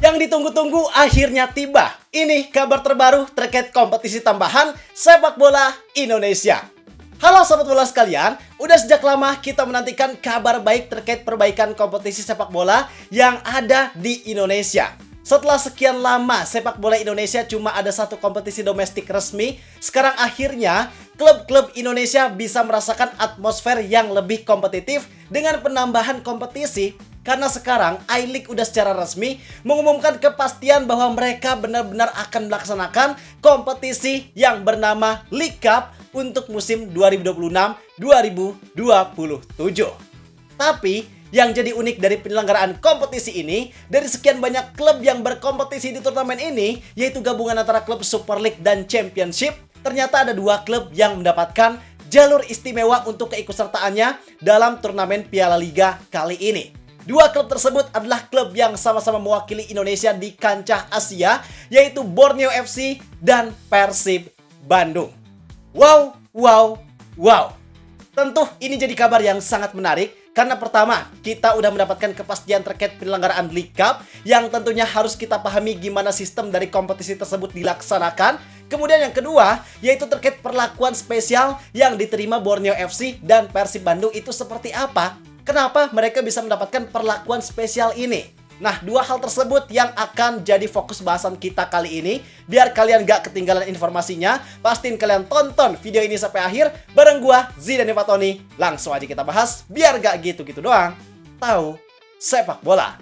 Yang ditunggu-tunggu akhirnya tiba. Ini kabar terbaru terkait kompetisi tambahan sepak bola Indonesia. Halo sobat bola sekalian, udah sejak lama kita menantikan kabar baik terkait perbaikan kompetisi sepak bola yang ada di Indonesia. Setelah sekian lama sepak bola Indonesia cuma ada satu kompetisi domestik resmi, sekarang akhirnya klub-klub Indonesia bisa merasakan atmosfer yang lebih kompetitif dengan penambahan kompetisi. Karena sekarang I-League udah secara resmi mengumumkan kepastian bahwa mereka benar-benar akan melaksanakan kompetisi yang bernama League Cup untuk musim 2026-2027. Tapi yang jadi unik dari penyelenggaraan kompetisi ini, dari sekian banyak klub yang berkompetisi di turnamen ini, yaitu gabungan antara klub Super League dan Championship, ternyata ada dua klub yang mendapatkan jalur istimewa untuk keikutsertaannya dalam turnamen Piala Liga kali ini. Dua klub tersebut adalah klub yang sama-sama mewakili Indonesia di kancah Asia, yaitu Borneo FC dan Persib Bandung. Wow. Tentu ini jadi kabar yang sangat menarik, karena pertama, kita udah mendapatkan kepastian terkait penyelenggaraan League Cup, yang tentunya harus kita pahami gimana sistem dari kompetisi tersebut dilaksanakan. Kemudian yang kedua, yaitu terkait perlakuan spesial yang diterima Borneo FC dan Persib Bandung itu seperti apa. Kenapa mereka bisa mendapatkan perlakuan spesial ini? Nah, dua hal tersebut yang akan jadi fokus bahasan kita kali ini. Biar kalian gak ketinggalan informasinya, pastiin kalian tonton video ini sampai akhir bareng gua, Zidane Fatoni. Langsung aja kita bahas, biar gak gitu-gitu doang. Tahu sepak bola.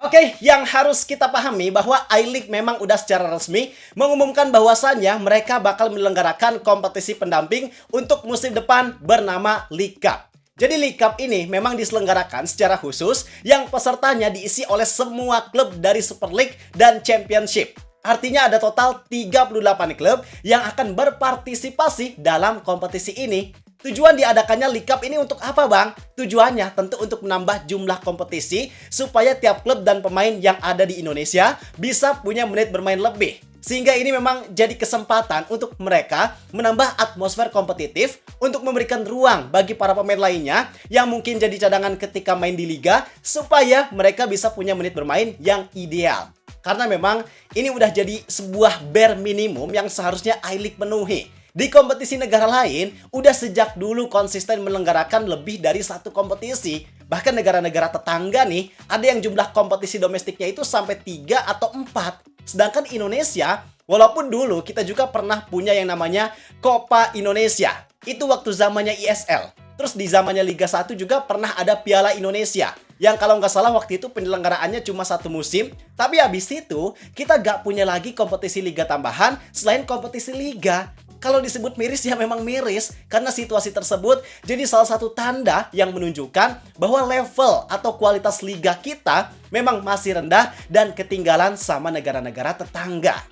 Oke, yang harus kita pahami bahwa I-League memang udah secara resmi mengumumkan bahwasannya mereka bakal menyelenggarakan kompetisi pendamping untuk musim depan bernama League Cup. Jadi League Cup ini memang diselenggarakan secara khusus yang pesertanya diisi oleh semua klub dari Super League dan Championship. Artinya ada total 38 klub yang akan berpartisipasi dalam kompetisi ini. Tujuan diadakannya League Cup ini untuk apa, Bang? Tujuannya tentu untuk menambah jumlah kompetisi supaya tiap klub dan pemain yang ada di Indonesia bisa punya menit bermain lebih. Sehingga ini memang jadi kesempatan untuk mereka menambah atmosfer kompetitif untuk memberikan ruang bagi para pemain lainnya yang mungkin jadi cadangan ketika main di liga supaya mereka bisa punya menit bermain yang ideal. Karena memang ini udah jadi sebuah bare minimum yang seharusnya I-League penuhi. Di kompetisi negara lain, udah sejak dulu konsisten menyelenggarakan lebih dari satu kompetisi. Bahkan negara-negara tetangga nih, ada yang jumlah kompetisi domestiknya itu sampai 3 atau 4. Sedangkan Indonesia, walaupun dulu kita juga pernah punya yang namanya Copa Indonesia. Itu waktu zamannya ISL. Terus di zamannya Liga 1 juga pernah ada Piala Indonesia. Yang kalau nggak salah waktu itu penyelenggaraannya cuma satu musim. Tapi habis itu, kita nggak punya lagi kompetisi Liga tambahan selain kompetisi Liga. Kalau disebut miris ya memang miris, karena situasi tersebut jadi salah satu tanda yang menunjukkan bahwa level atau kualitas liga kita memang masih rendah dan ketinggalan sama negara-negara tetangga.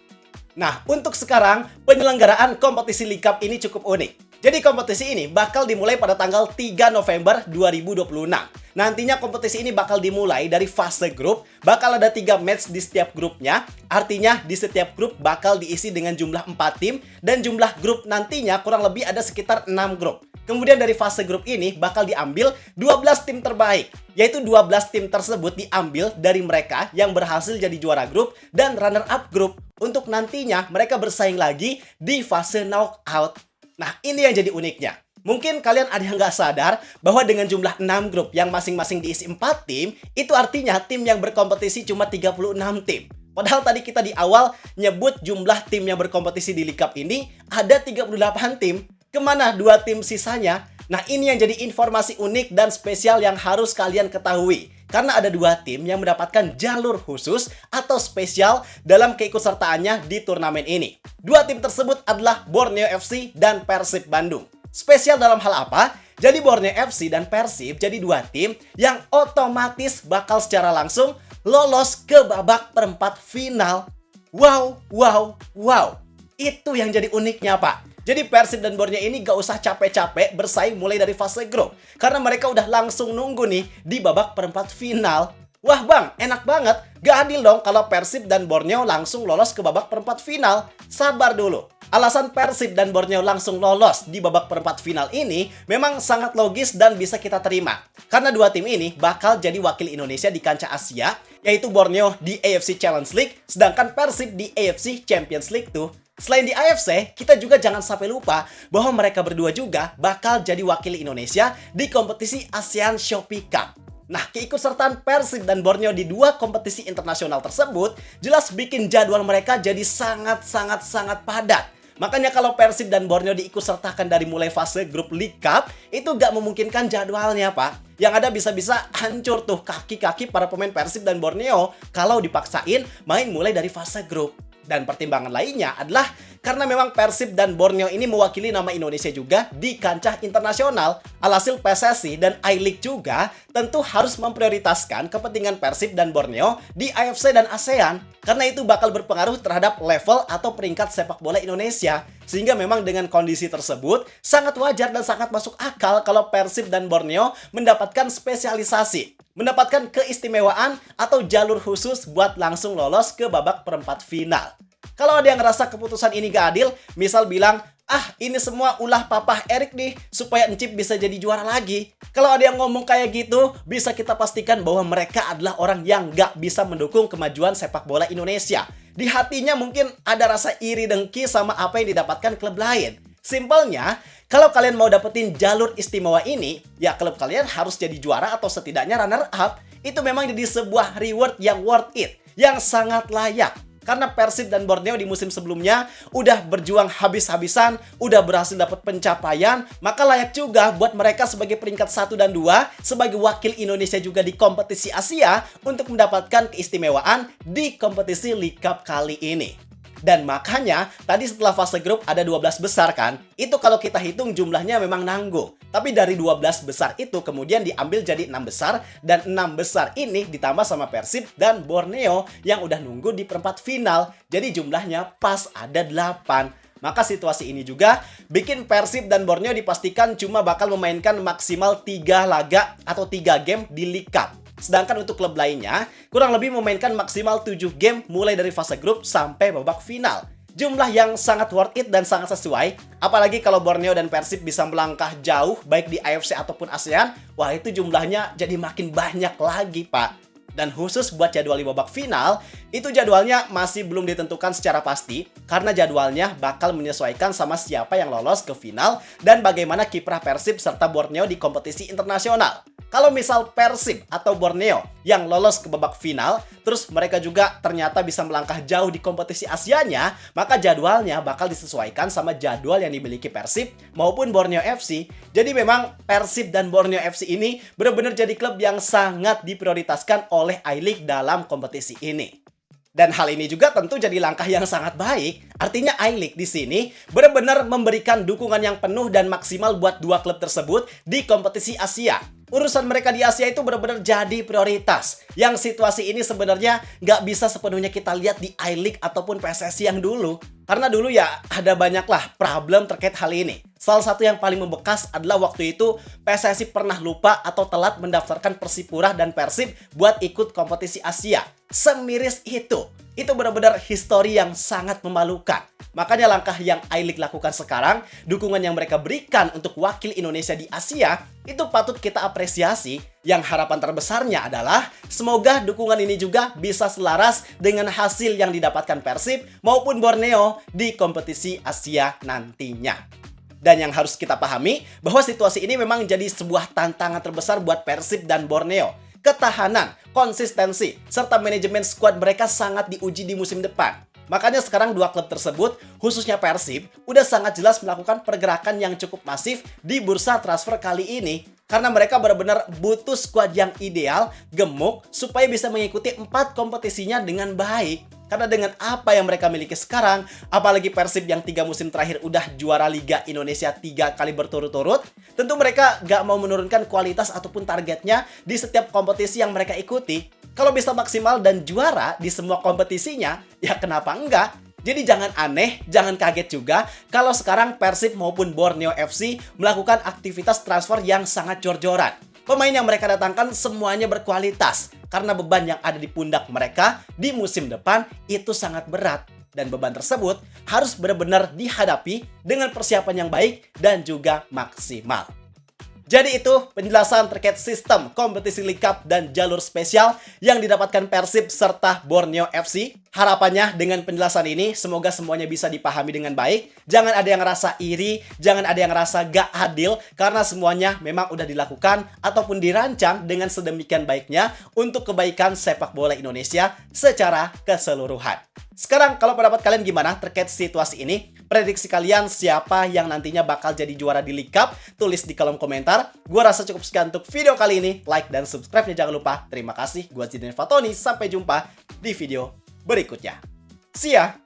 Nah, untuk sekarang penyelenggaraan kompetisi League Cup ini cukup unik. Jadi kompetisi ini bakal dimulai pada tanggal 3 November 2026. Nantinya kompetisi ini bakal dimulai dari fase grup, bakal ada 3 match di setiap grupnya. Artinya di setiap grup bakal diisi dengan jumlah 4 tim, dan jumlah grup nantinya kurang lebih ada sekitar 6 grup. Kemudian dari fase grup ini bakal diambil 12 tim terbaik, yaitu 12 tim tersebut diambil dari mereka yang berhasil jadi juara grup dan runner up grup, untuk nantinya mereka bersaing lagi di fase knockout. Nah, ini yang jadi uniknya. Mungkin kalian ada yang nggak sadar bahwa dengan jumlah 6 grup yang masing-masing diisi 4 tim, itu artinya tim yang berkompetisi cuma 36 tim. Padahal tadi kita di awal nyebut jumlah tim yang berkompetisi di League Cup ini ada 38 tim. Kemana 2 tim sisanya? Nah, ini yang jadi informasi unik dan spesial yang harus kalian ketahui. Karena ada 2 tim yang mendapatkan jalur khusus atau spesial dalam keikutsertaannya di turnamen ini. 2 tim tersebut adalah Borneo FC dan Persib Bandung. Spesial dalam hal apa? Jadi Borneo FC dan Persib jadi 2 tim yang otomatis bakal secara langsung lolos ke babak perempat final. Wow. Itu yang jadi uniknya, Pak. Jadi Persib dan Borneo ini gak usah capek-capek bersaing mulai dari fase grup, karena mereka udah langsung nunggu nih di babak perempat final. Wah bang, enak banget. Gak adil dong kalau Persib dan Borneo langsung lolos ke babak perempat final. Sabar dulu. Alasan Persib dan Borneo langsung lolos di babak perempat final ini memang sangat logis dan bisa kita terima. Karena dua tim ini bakal jadi wakil Indonesia di kancah Asia, yaitu Borneo di AFC Challenge League, sedangkan Persib di AFC Champions League tuh. Selain di AFC, kita juga jangan sampai lupa bahwa mereka berdua juga bakal jadi wakil Indonesia di kompetisi ASEAN Shopee Cup. Nah, keikutsertaan Persib dan Borneo di dua kompetisi internasional tersebut jelas bikin jadwal mereka jadi sangat padat. Makanya kalau Persib dan Borneo diikutsertakan dari mulai fase grup League Cup, itu gak memungkinkan jadwalnya, Pak. Yang ada bisa-bisa hancur tuh kaki-kaki para pemain Persib dan Borneo kalau dipaksain main mulai dari fase grup. Dan pertimbangan lainnya adalah karena memang Persib dan Borneo ini mewakili nama Indonesia juga di kancah internasional. Alhasil PSSI dan I-League juga tentu harus memprioritaskan kepentingan Persib dan Borneo di AFC dan ASEAN. Karena itu bakal berpengaruh terhadap level atau peringkat sepak bola Indonesia. Sehingga memang dengan kondisi tersebut sangat wajar dan sangat masuk akal kalau Persib dan Borneo mendapatkan spesialisasi, mendapatkan keistimewaan atau jalur khusus buat langsung lolos ke babak perempat final. Kalau ada yang ngerasa keputusan ini gak adil, misal bilang, ini semua ulah Papa Erik nih, supaya Encip bisa jadi juara lagi. Kalau ada yang ngomong kayak gitu, bisa kita pastikan bahwa mereka adalah orang yang gak bisa mendukung kemajuan sepak bola Indonesia. Di hatinya mungkin ada rasa iri dengki sama apa yang didapatkan klub lain. Simpelnya, kalau kalian mau dapetin jalur istimewa ini, ya klub kalian harus jadi juara atau setidaknya runner up. Itu memang jadi sebuah reward yang worth it, yang sangat layak. Karena Persib dan Borneo di musim sebelumnya udah berjuang habis-habisan, udah berhasil dapat pencapaian, maka layak juga buat mereka sebagai peringkat 1 dan 2, sebagai wakil Indonesia juga di kompetisi Asia untuk mendapatkan keistimewaan di kompetisi League Cup kali ini. Dan makanya, tadi setelah fase grup ada 12 besar kan? Itu kalau kita hitung jumlahnya memang nanggung. Tapi dari 12 besar itu kemudian diambil jadi 6 besar. Dan 6 besar ini ditambah sama Persib dan Borneo yang udah nunggu di perempat final. Jadi jumlahnya pas ada 8. Maka situasi ini juga bikin Persib dan Borneo dipastikan cuma bakal memainkan maksimal 3 laga atau 3 game di League Cup. Sedangkan untuk klub lainnya, kurang lebih memainkan maksimal 7 game mulai dari fase grup sampai babak final. Jumlah yang sangat worth it dan sangat sesuai, apalagi kalau Borneo dan Persib bisa melangkah jauh baik di AFC ataupun ASEAN, wah itu jumlahnya jadi makin banyak lagi, Pak. Dan khusus buat jadwal di babak final, itu jadwalnya masih belum ditentukan secara pasti karena jadwalnya bakal menyesuaikan sama siapa yang lolos ke final dan bagaimana kiprah Persib serta Borneo di kompetisi internasional. Kalau misal Persib atau Borneo yang lolos ke babak final, terus mereka juga ternyata bisa melangkah jauh di kompetisi Asianya, maka jadwalnya bakal disesuaikan sama jadwal yang dimiliki Persib maupun Borneo FC. Jadi memang Persib dan Borneo FC ini benar-benar jadi klub yang sangat diprioritaskan oleh I-League dalam kompetisi ini. Dan hal ini juga tentu jadi langkah yang sangat baik. Artinya I-League di sini benar-benar memberikan dukungan yang penuh dan maksimal buat dua klub tersebut di kompetisi Asia. Urusan mereka di Asia itu benar-benar jadi prioritas. Yang situasi ini sebenarnya nggak bisa sepenuhnya kita lihat di I-League ataupun PSSI yang dulu. Karena dulu ya ada banyaklah problem terkait hal ini. Salah satu yang paling membekas adalah waktu itu PSSI pernah lupa atau telat mendaftarkan Persipura dan Persib buat ikut kompetisi Asia. Semiris itu. Itu benar-benar histori yang sangat memalukan. Makanya langkah yang I-League lakukan sekarang, dukungan yang mereka berikan untuk wakil Indonesia di Asia, itu patut kita apresiasi. Yang harapan terbesarnya adalah semoga dukungan ini juga bisa selaras dengan hasil yang didapatkan Persib maupun Borneo di kompetisi Asia nantinya. Dan yang harus kita pahami bahwa situasi ini memang jadi sebuah tantangan terbesar buat Persib dan Borneo. Ketahanan, konsistensi, serta manajemen skuad mereka sangat diuji di musim depan. Makanya sekarang dua klub tersebut, khususnya Persib, udah sangat jelas melakukan pergerakan yang cukup masif di bursa transfer kali ini. Karena mereka benar-benar butuh skuad yang ideal, gemuk, supaya bisa mengikuti 4 kompetisinya dengan baik. Karena dengan apa yang mereka miliki sekarang, apalagi Persib yang 3 musim terakhir udah juara Liga Indonesia 3 kali berturut-turut, tentu mereka gak mau menurunkan kualitas ataupun targetnya di setiap kompetisi yang mereka ikuti. Kalau bisa maksimal dan juara di semua kompetisinya, ya kenapa enggak? Jadi jangan aneh, jangan kaget juga kalau sekarang Persib maupun Borneo FC melakukan aktivitas transfer yang sangat jor-joran. Pemain yang mereka datangkan semuanya berkualitas karena beban yang ada di pundak mereka di musim depan itu sangat berat. Dan beban tersebut harus benar-benar dihadapi dengan persiapan yang baik dan juga maksimal. Jadi itu penjelasan terkait sistem kompetisi League Cup dan jalur spesial yang didapatkan Persib serta Borneo FC. Harapannya dengan penjelasan ini semoga semuanya bisa dipahami dengan baik. Jangan ada yang ngerasa iri, jangan ada yang ngerasa gak adil karena semuanya memang udah dilakukan ataupun dirancang dengan sedemikian baiknya untuk kebaikan sepak bola Indonesia secara keseluruhan. Sekarang kalau pendapat kalian gimana terkait situasi ini? Prediksi kalian siapa yang nantinya bakal jadi juara di League Cup? Tulis di kolom komentar. Gua rasa cukup sekian untuk video kali ini. Like dan subscribe-nya jangan lupa. Terima kasih. Gua Zidane Fatoni. Sampai jumpa di video berikutnya. See ya!